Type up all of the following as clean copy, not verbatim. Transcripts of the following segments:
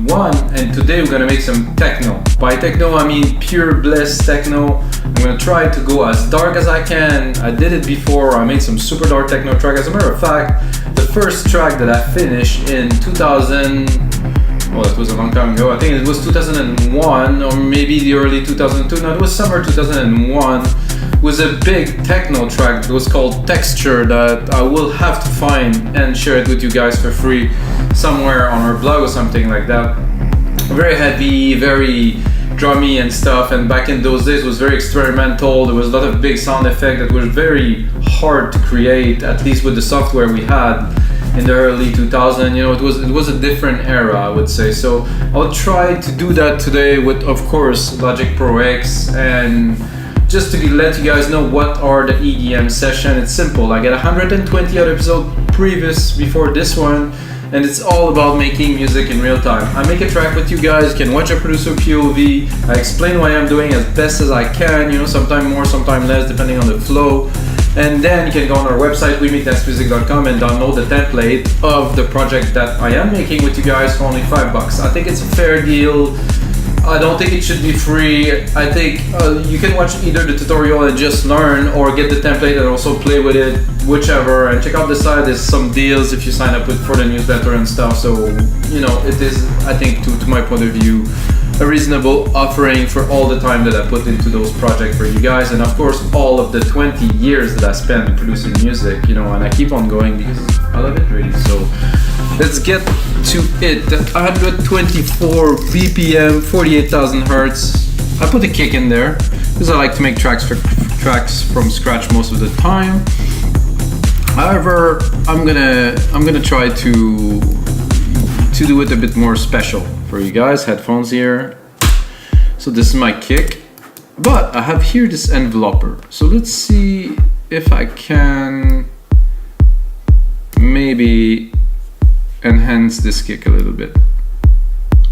2001, and today we're gonna make some techno. By techno I mean pure bliss techno. I'm gonna try to go as dark as I can. I did it before, I made some super dark techno track. As a matter of fact, the first track that I finished in 2000, well, that was a long time ago, I think it was 2001 or maybe the early 2002, no, it was summer 2001, was a big techno track that was called Texture that I will have to find and share it with you guys for free somewhere on our blog or something like that. Very heavy, very drummy and stuff, and back in those days it was very experimental. There was a lot of big sound effect that was very hard to create, at least with the software we had in the early 2000s. You know, it was a different era, I would say. So I'll try to do that today with, of course, Logic Pro X. And just to let you guys know what are the EDM session, it's simple. I got 120 other episodes previous before this one, and it's all about making music in real time. I make a track with you guys, you can watch a producer POV, I explain what I'm doing as best as I can, you know, sometimes more, sometimes less, depending on the flow. And then you can go on our website, wemeetdancemusic.com, and download the template of the project that I am making with you guys for only $5. I think it's a fair deal. I don't think it should be free. I think you can watch either the tutorial and just learn, or get the template and also play with it, whichever. And check out the site, there's some deals if you sign up for the newsletter and stuff. So, you know, it is, I think, to my point of view, a reasonable offering for all the time that I put into those projects for you guys. And of course, all of the 20 years that I spent producing music, you know, and I keep on going because I love it really. So let's get to it. 124 BPM, 48,000 hertz. I put a kick in there because I like to make tracks from scratch most of the time. However, I'm gonna try to do it a bit more special for you guys. Headphones here. So this is my kick, but I have here this enveloper. So let's see if I can maybe enhance this kick a little bit.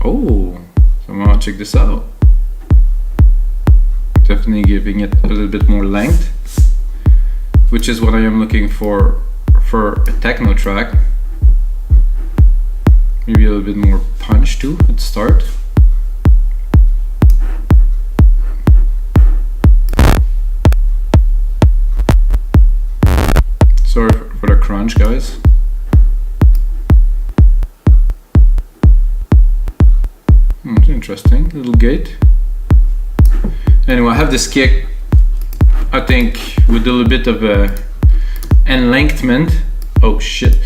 Oh, so now check this out. Definitely giving it a little bit more length, which is what I am looking for a techno track. Maybe a little bit more punch too at the start. Sorry for the crunch, guys. It's interesting, little gate. Anyway, I have this kick, I think, with a little bit of a enlengthment. Oh shit.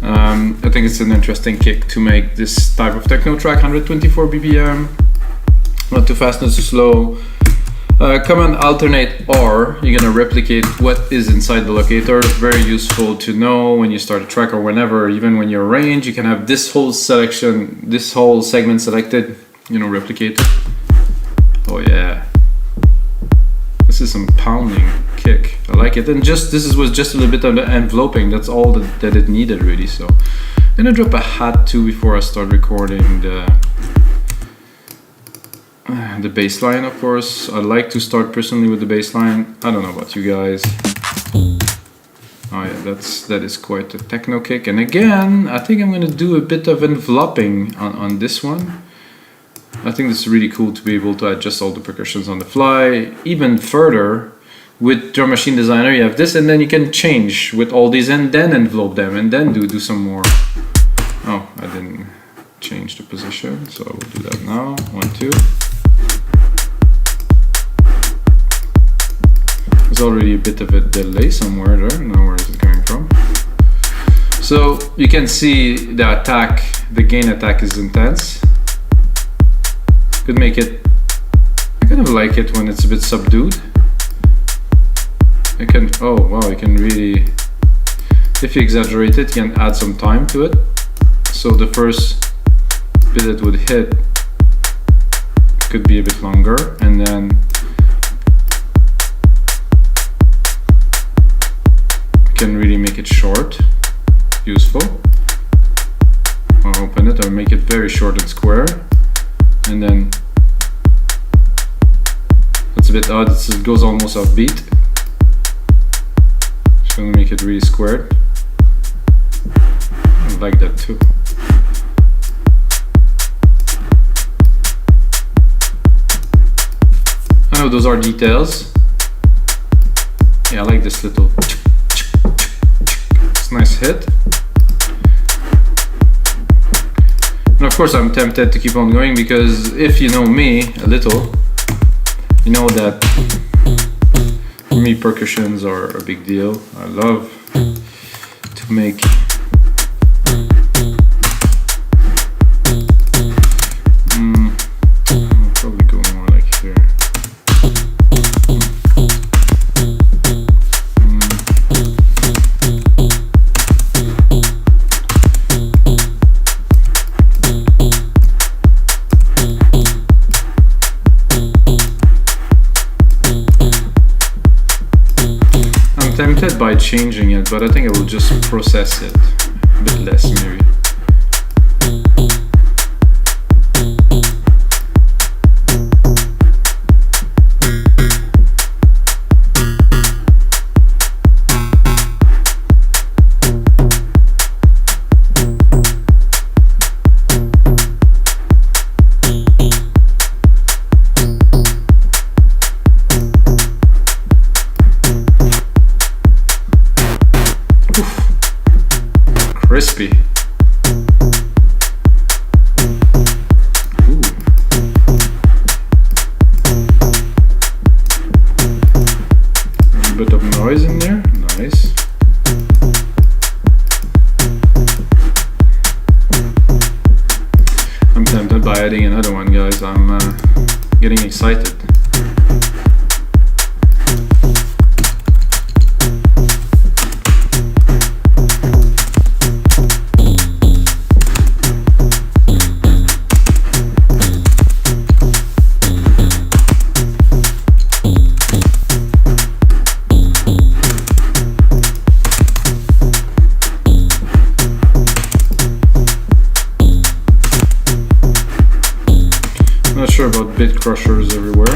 I think it's an interesting kick to make this type of techno track. 124 BPM, not too fast, not too slow. Command alternate R, you're gonna replicate what is inside the locator. Very useful to know when you start a track or whenever, even when you arrange, you can have this whole selection, this whole segment selected, you know, replicate. Oh yeah. This is some pounding kick. I like it. And this was just a little bit of the enveloping. That's all that it needed really. So I'm gonna drop a hat too before I start recording the bass line, of course. I like to start personally with the bass line. I don't know about you guys. Oh yeah, that is quite a techno kick. And again, I think I'm gonna do a bit of enveloping on this one. I think it's really cool to be able to adjust all the percussions on the fly. Even further, with Drum Machine Designer, you have this, and then you can change with all these and then envelope them and then do some more. Oh, I didn't change the position, so I will do that now. 1, 2. There's already a bit of a delay somewhere there. Now where is it coming from? So you can see the attack, the gain attack is intense. Could make it, I kind of like it when it's a bit subdued. I can, oh wow, you can really, if you exaggerate it, you can add some time to it. So the first bit it would hit could be a bit longer, and then you can really make it short, useful. I'll open it, I'll make it very short and square. And then it's a bit odd, it goes almost off beat. Just gonna make it really squared. I like that too. know those are details. Yeah, I like this little. It's a nice hit. And of course I'm tempted to keep on going because if you know me a little, you know that for me percussions are a big deal. I love to make I'll probably go more like here. Tempted by changing it, but I think I will just process it a bit less maybe. Crispy. Ooh. A bit of noise in there. Nice. I'm tempted by adding another one, guys. I'm getting excited. Not sure about bit crushers everywhere.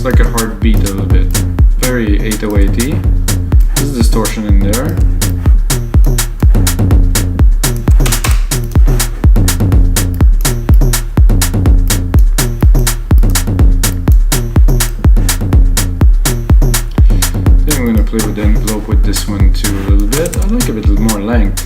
Like a heartbeat a little bit. Very 808y. There's distortion in there. I think I'm gonna play with the envelope with this one too a little bit. I like a bit more length.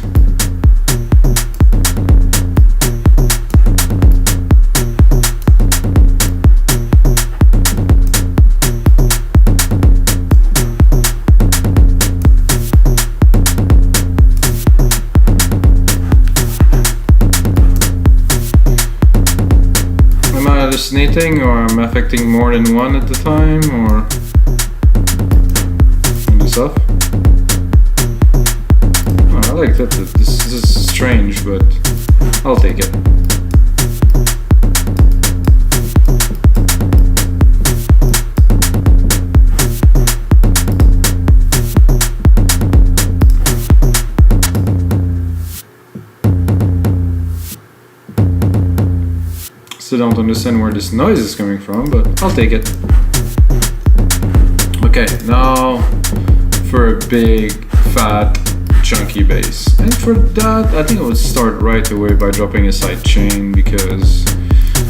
Hallucinating, or I'm affecting more than one at the time, or this up. Oh, I like that. This is strange, but I'll take it. Still don't understand where this noise is coming from, but I'll take it. Okay, now for a big, fat, chunky bass. And for that, I think I would start right away by dropping a side chain because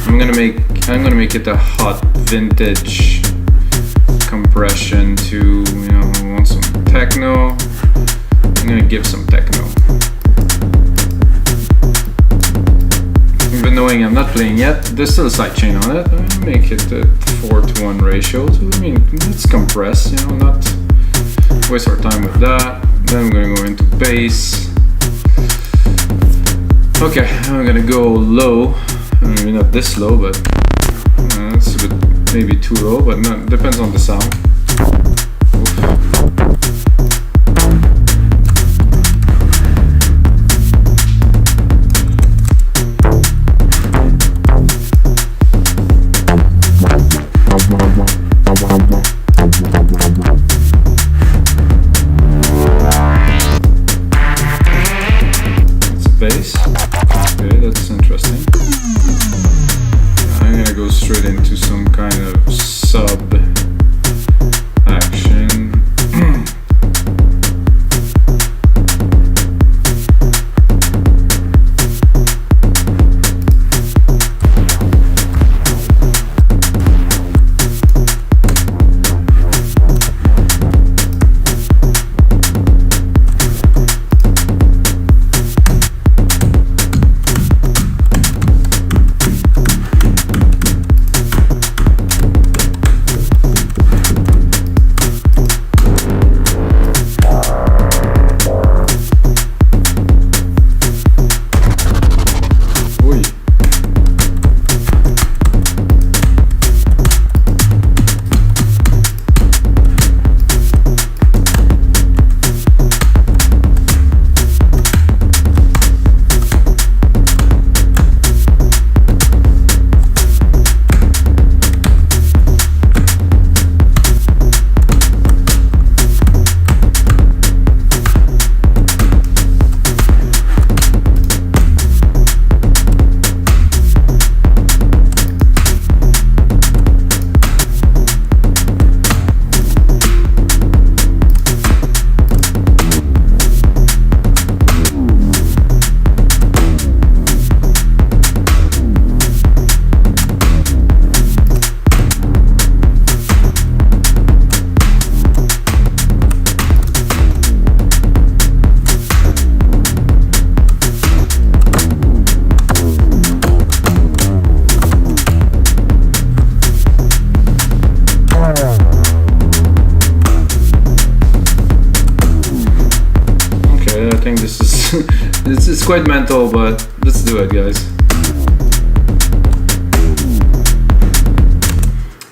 I'm gonna make it a hot vintage compression to, you know, I want some techno. I'm gonna give some techno. Even knowing I'm not playing yet, there's still a side chain on it. I'm gonna make it a 4:1 ratio. So I mean, let's compress, you know, not waste our time with that. Then I'm gonna go into bass. Okay, I'm gonna go low. Maybe not this low, but it's a bit maybe too low, but no, depends on the sound. go straight into some kind of sub action. I think this is it's quite mental, but let's do it, guys.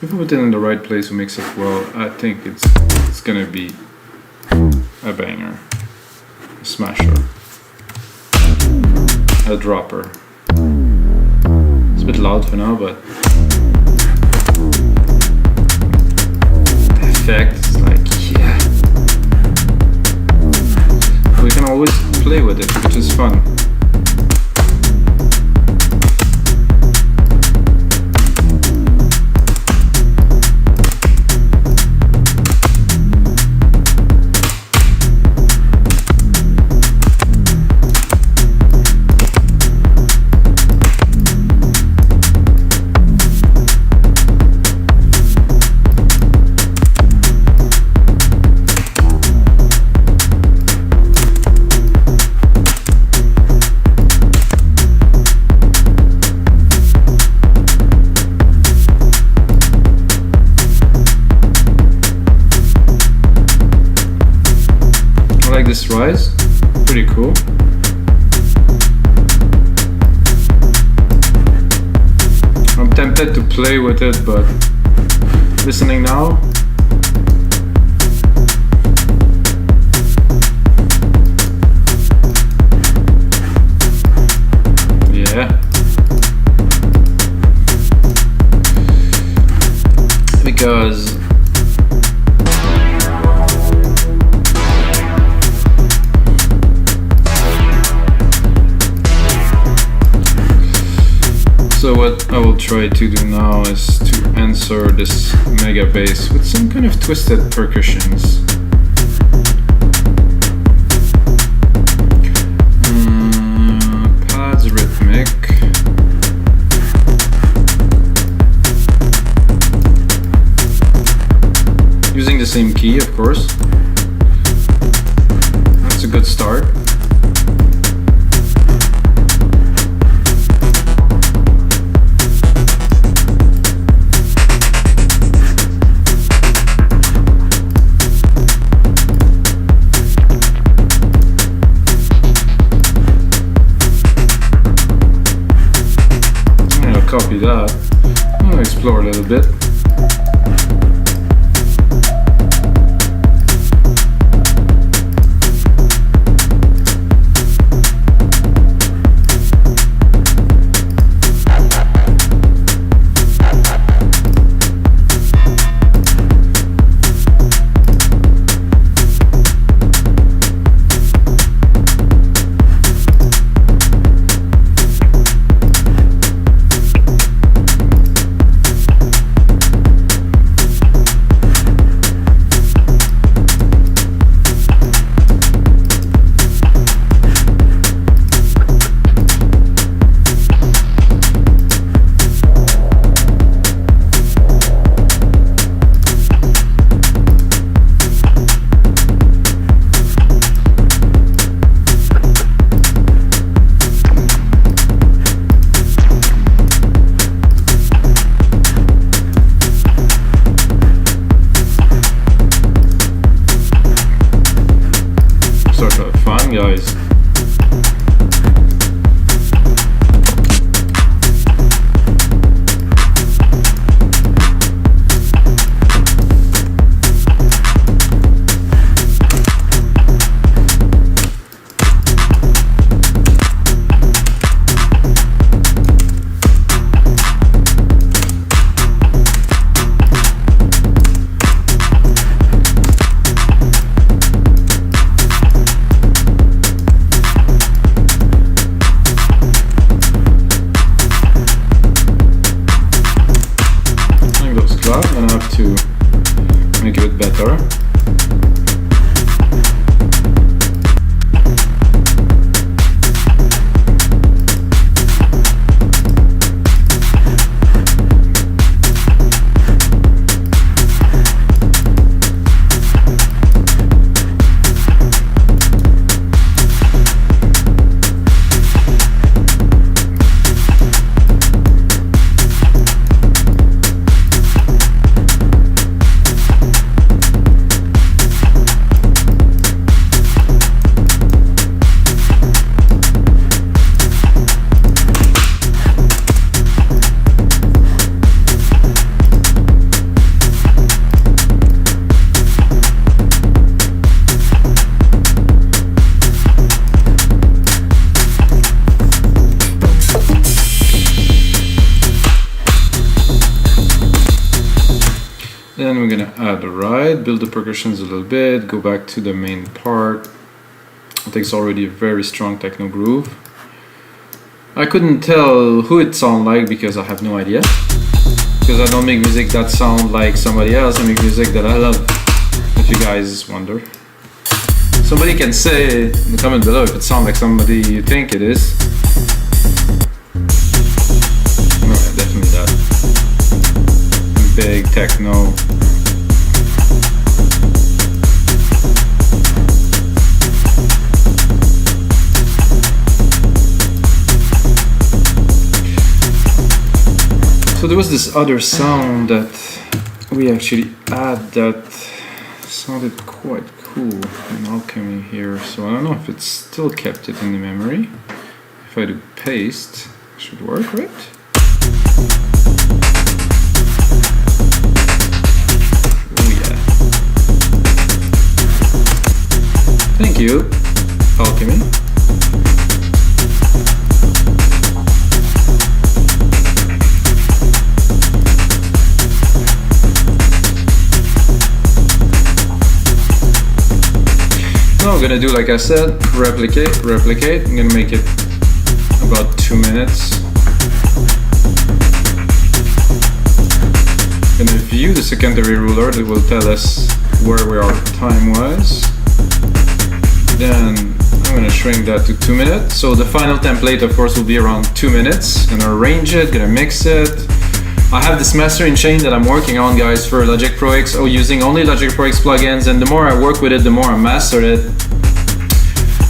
If we put it in the right place, we mix it well, I think it's gonna be a banger, a smasher, a dropper. It's a bit loud for now, but the effect is like, yeah. We can always play with it, which is fun. I like this rise, pretty cool. I'm tempted to play with it, but listening now, yeah, because so what I will try to do now is to answer this mega bass with some kind of twisted percussions. Pads rhythmic. Using the same key, of course. That's a good start. Copy that. I'm gonna explore a little bit. I'm gonna have to make it a bit better. Then we're gonna add a ride, build the percussions a little bit, go back to the main part. I think it's already a very strong techno groove. I couldn't tell who it sounded like because I have no idea. Because I don't make music that sound like somebody else, I make music that I love, if you guys wonder. Somebody can say in the comment below if it sounds like somebody you think it is. No, definitely that. Big techno. So there was this other sound that we actually had that sounded quite cool in Alchemy here. So I don't know if it's still kept it in the memory. If I do paste, it should work, right? Thank you, Alchemy. Now I'm gonna do, like I said, replicate. I'm gonna make it about 2 minutes. I'm gonna view the secondary ruler that will tell us where we are time-wise. Then I'm gonna shrink that to 2 minutes. So the final template, of course, will be around 2 minutes. Gonna arrange it, gonna mix it. I have this mastering chain that I'm working on, guys, for Logic Pro X, using only Logic Pro X plugins. And the more I work with it, the more I master it.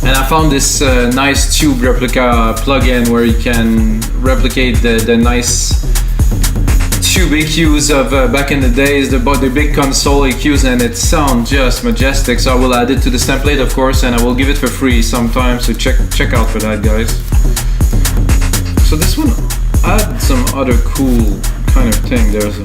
And I found this nice tube replica plugin where you can replicate the nice tube EQs of back in the days, the big console EQs, and it sounds just majestic. So I will add it to this template, of course, and I will give it for free sometime, so check out for that, guys. So this one had some other cool kind of thing. There's a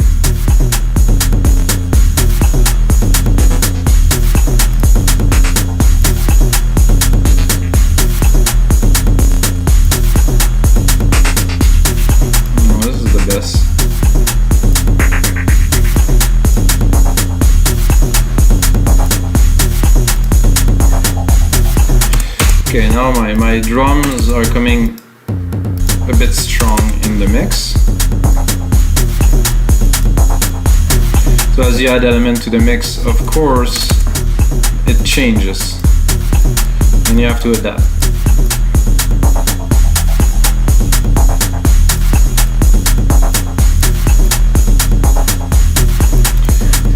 this. Okay, now my drums are coming a bit strong in the mix. So as you add element to the mix, of course, it changes, and you have to adapt.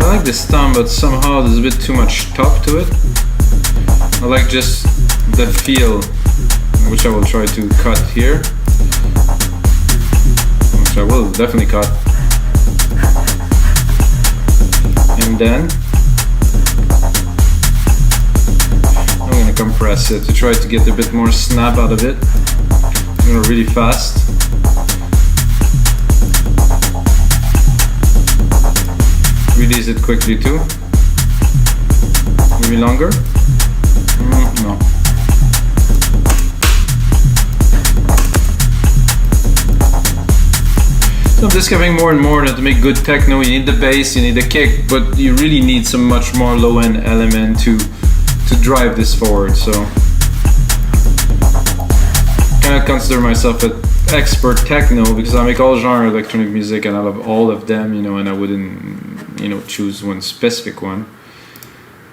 I like this thumb, but somehow there's a bit too much top to it. I like just the feel, which I will try to cut here, which I will definitely cut. And then I'm going to compress it to try to get a bit more snap out of it. I'm going really fast. Release it quickly too. Maybe longer? No. So I'm discovering more and more that to make good techno you need the bass, you need the kick, but you really need some much more low-end element to drive this forward. So I cannot consider myself an expert techno because I make all genre electronic music and I love all of them, you know, and I wouldn't choose one specific one.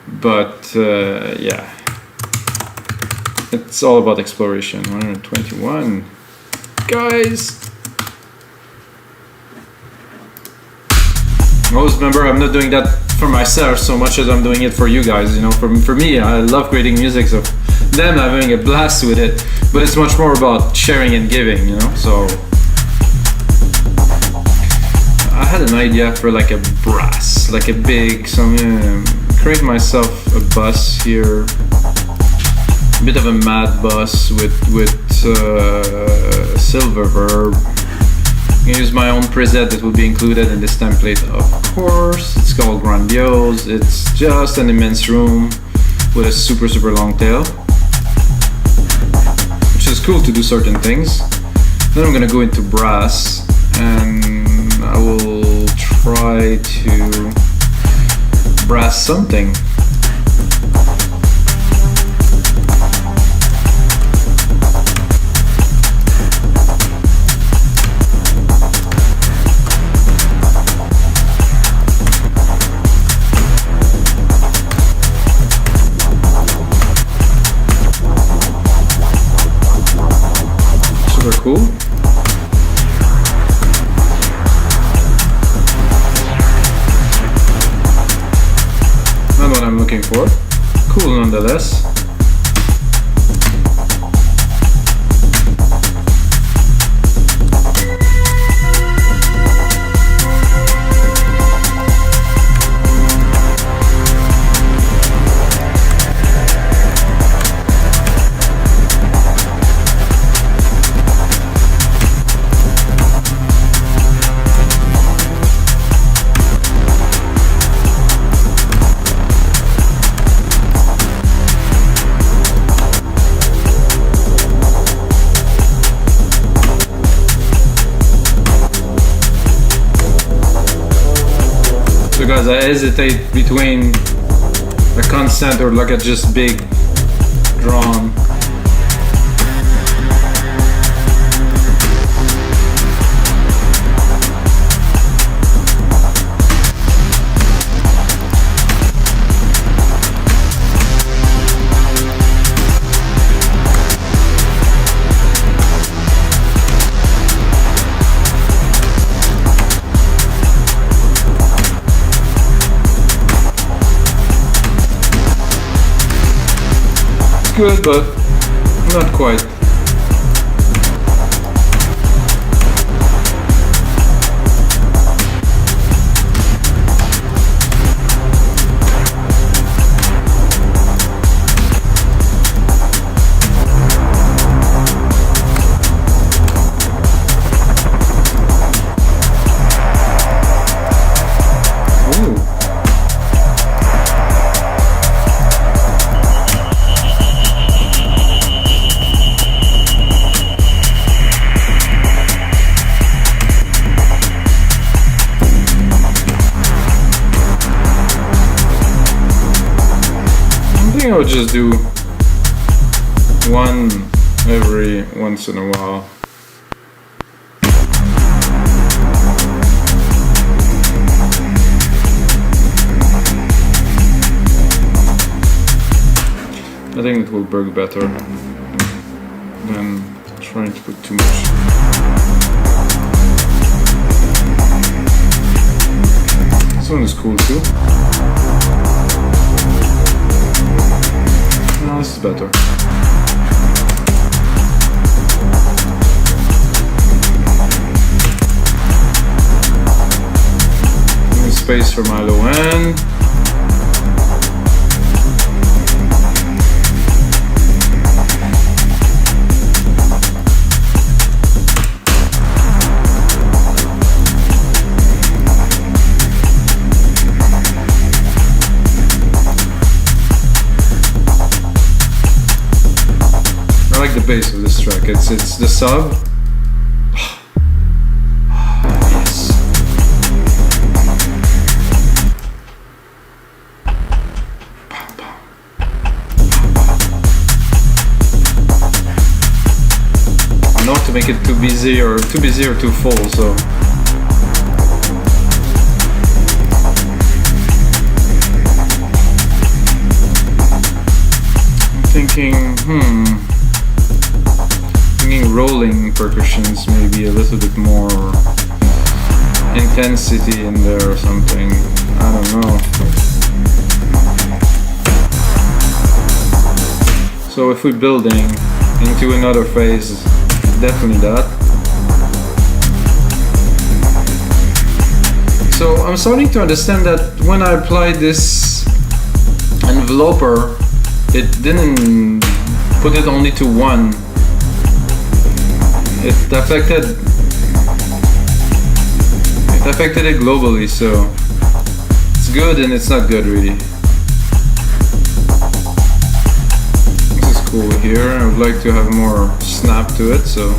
But yeah, it's all about exploration. 121, guys. Always remember, I'm not doing that for myself so much as I'm doing it for you guys. For me, I love creating music, so them having a blast with it. But it's much more about sharing and giving, So I had an idea for like a brass, like a big. So I'm gonna create myself a bus here, a bit of a mad bus with silver verb. I'm gonna use my own preset that will be included in this template, of course. It's called Grandiose. It's just an immense room with a super long tail, which is cool to do certain things. Then I'm gonna go into brass, and I will try to brass something. Super cool. Not what I'm looking for. Cool nonetheless. Because I hesitate between a constant or like a just big drum. Good, but not quite. I would just do one every once in a while. I think it will work better than trying to put too much. This one is cool too. No, this is better. Give space for my low end. I like the bass of this track. It's the sub. Yes. Not to make it too busy or too full, so thinking rolling percussions, maybe a little bit more intensity in there or something. I don't know. So if we're building into another phase, definitely that. So I'm starting to understand that when I applied this enveloper, it didn't put it only to one. It affected it globally, so it's good and it's not good really. This is cool here. I would like to have more snap to it, so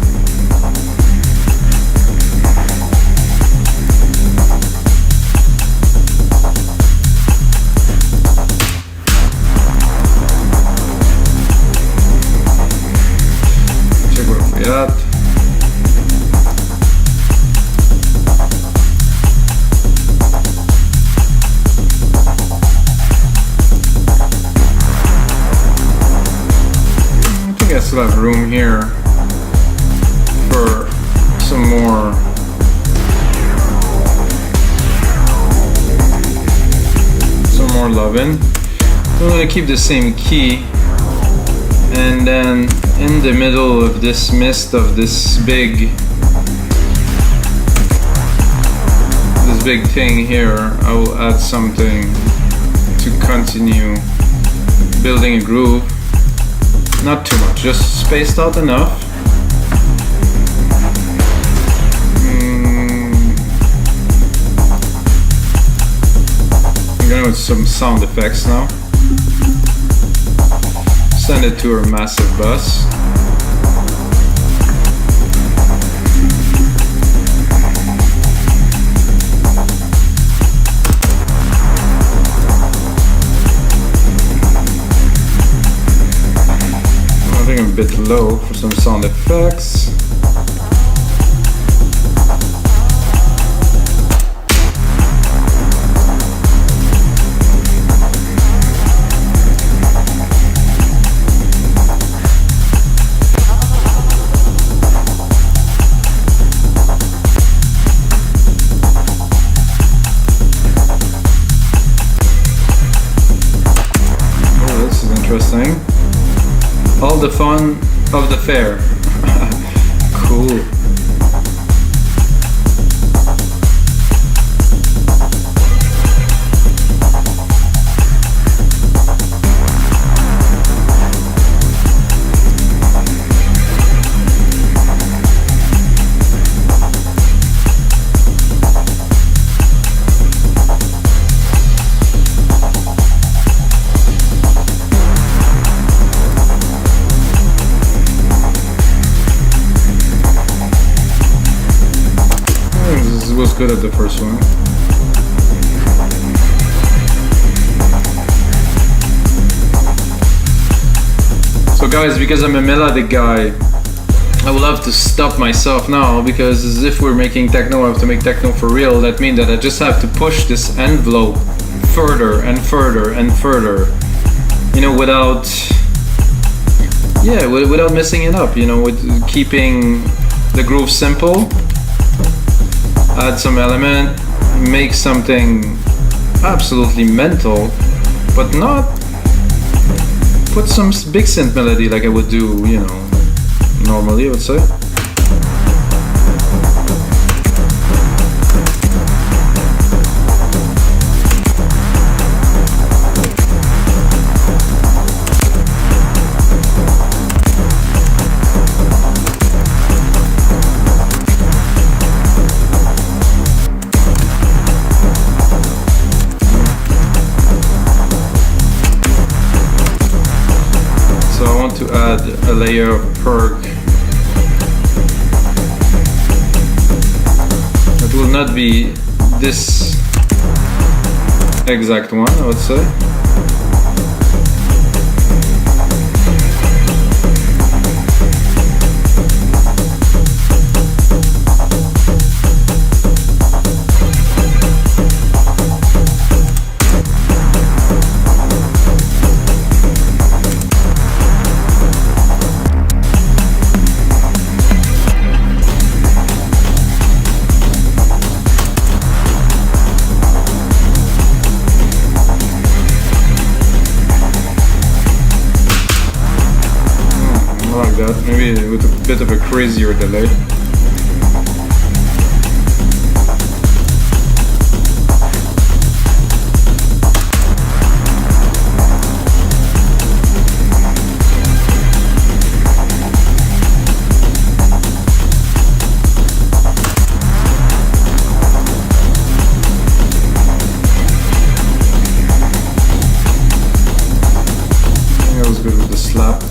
check where we're at. I still have room here for some more loving. I'm going to keep the same key, and then in the middle of this mist of this big thing here, I will add something to continue building a groove. Not too much, just spaced out enough. I'm going with some sound effects now. Send it to our massive bus. A bit low for some sound effects. Oh, this is interesting. All the fun of the fair. Cool. Was good at the first one. So guys, because I'm a melodic guy, I will have to stop myself now, because as if we're making techno, I have to make techno for real. That means that I just have to push this envelope further and further and further, you know, without messing it up, you know, with keeping the groove simple. Add some element, make something absolutely mental, but not put some big synth melody like I would do, you know, normally I would say. To add a layer of perk that will not be this exact one, I would say. that, maybe with a bit of a crazier delay. Good with the slap.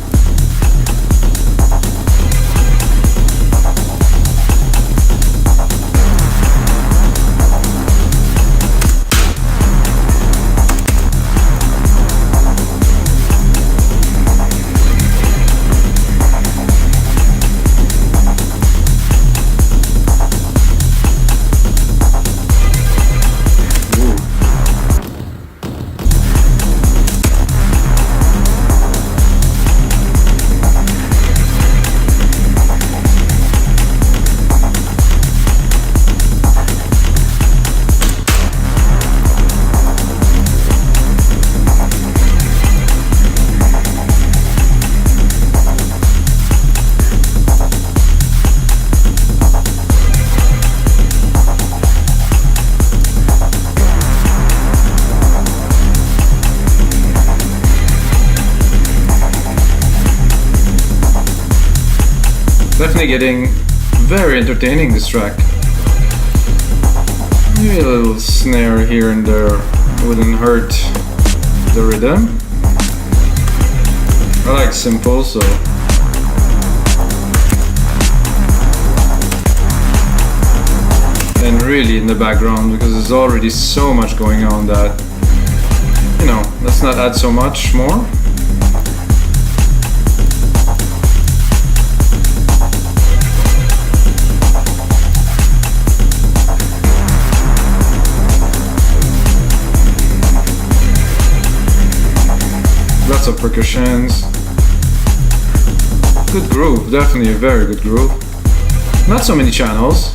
Definitely getting very entertaining, this track. Maybe a little snare here and there wouldn't hurt the rhythm. I like simple, so and really in the background, because there's already so much going on that, you know, let's not add so much more. Lots of percussions. Good groove, definitely a very good groove. Not so many channels.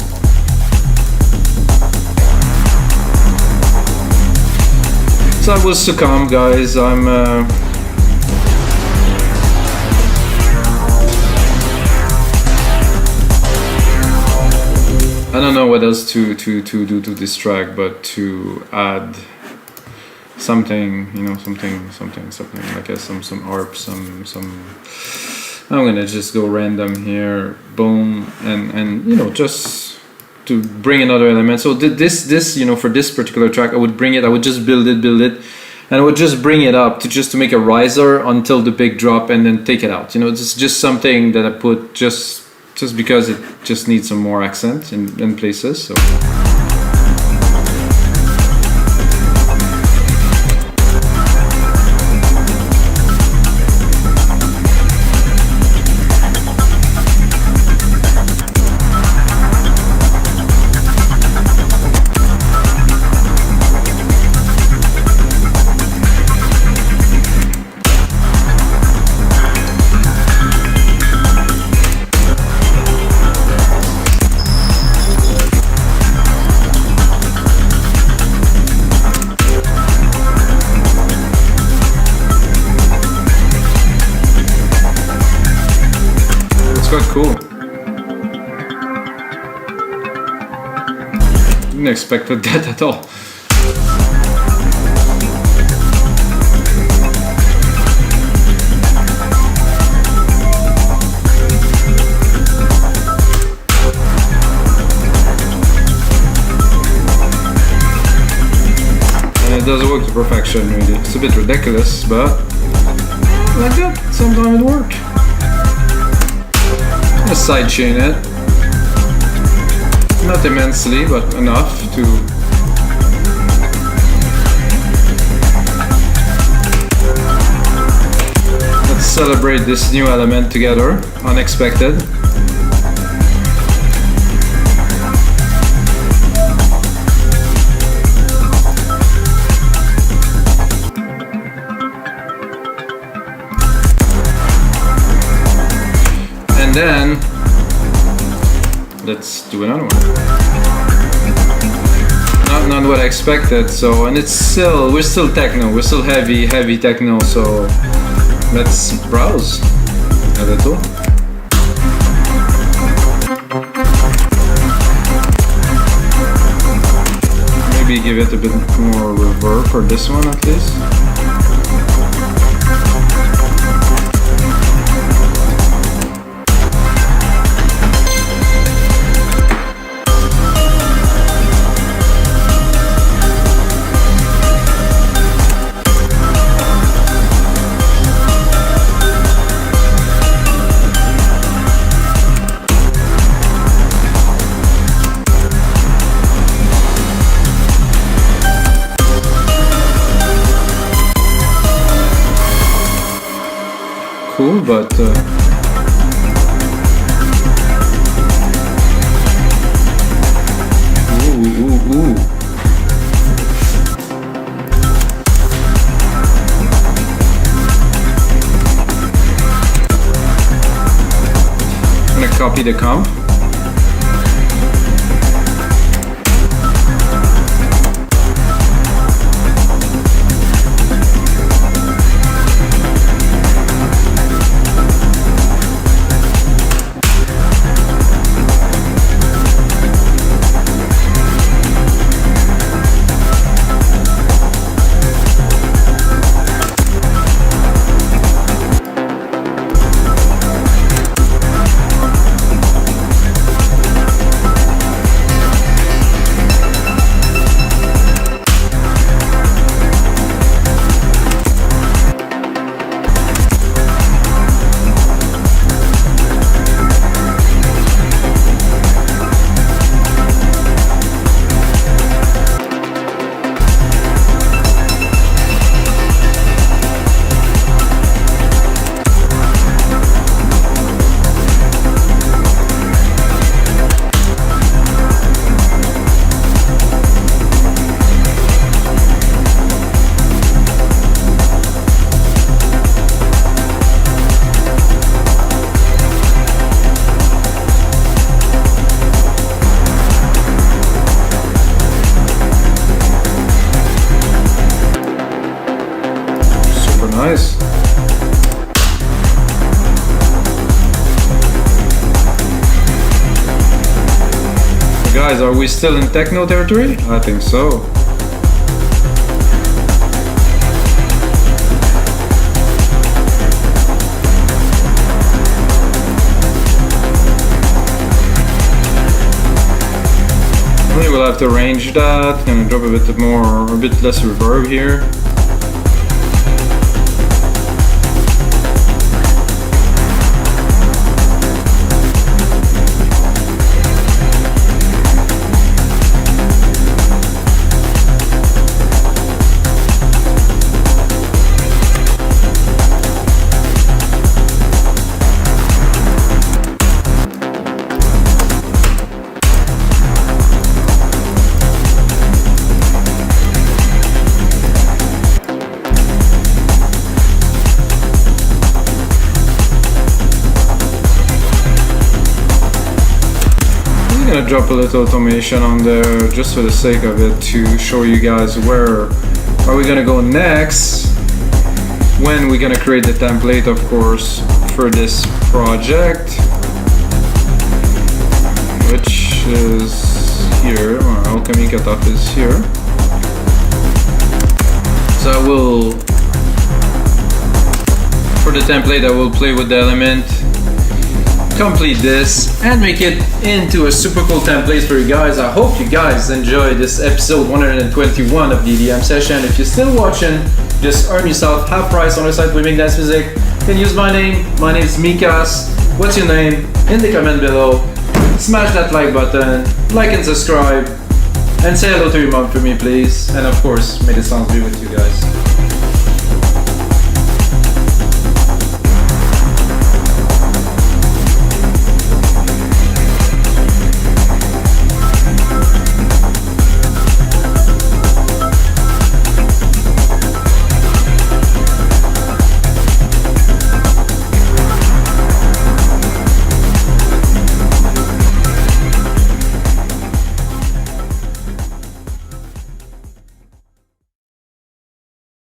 So I will succumb, guys. I don't know what else to do to this track, but to add something, you know, something like some harp, some. I'm gonna just go random here, boom, and you know, just to bring another element. So this, you know, for this particular track, I would just build it, and I would just bring it up to make a riser until the big drop, and then take it out. You know, it's just something that I put just because it just needs some more accent in places. So. Cool. Didn't expect that at all. And it does work to perfection, really. It's a bit ridiculous, but like that, sometimes it works. I'm gonna sidechain it, not immensely, but enough to let's celebrate this new element together, unexpected. And then let's do another one. Not what I expected. So, and we're still techno. We're still heavy techno. So let's browse a little. maybe give it a bit more reverb for this one at least. Cool, but ooh. I'm gonna copy the comp. Nice. So guys, are we still in techno territory? I think so. We will have to arrange that. Gonna drop a bit less reverb here. I'm gonna drop a little automation on there just for the sake of it to show you guys where are we gonna go next when we're gonna create the template, of course, for this project, which is here. Alchemy cutoff is here. So I will, for the template, I will play with the element, complete this, and make it into a super cool template for you guys. I hope you guys enjoyed this episode 121 of the EDM session. If you're still watching, just earn yourself half price on our site, We Make Dance Music. You can use my name. My name is Mikas. What's your name? In the comment below. Smash that like button, like and subscribe, and say hello to your mom for me, please. And of course, may the sounds be with you guys.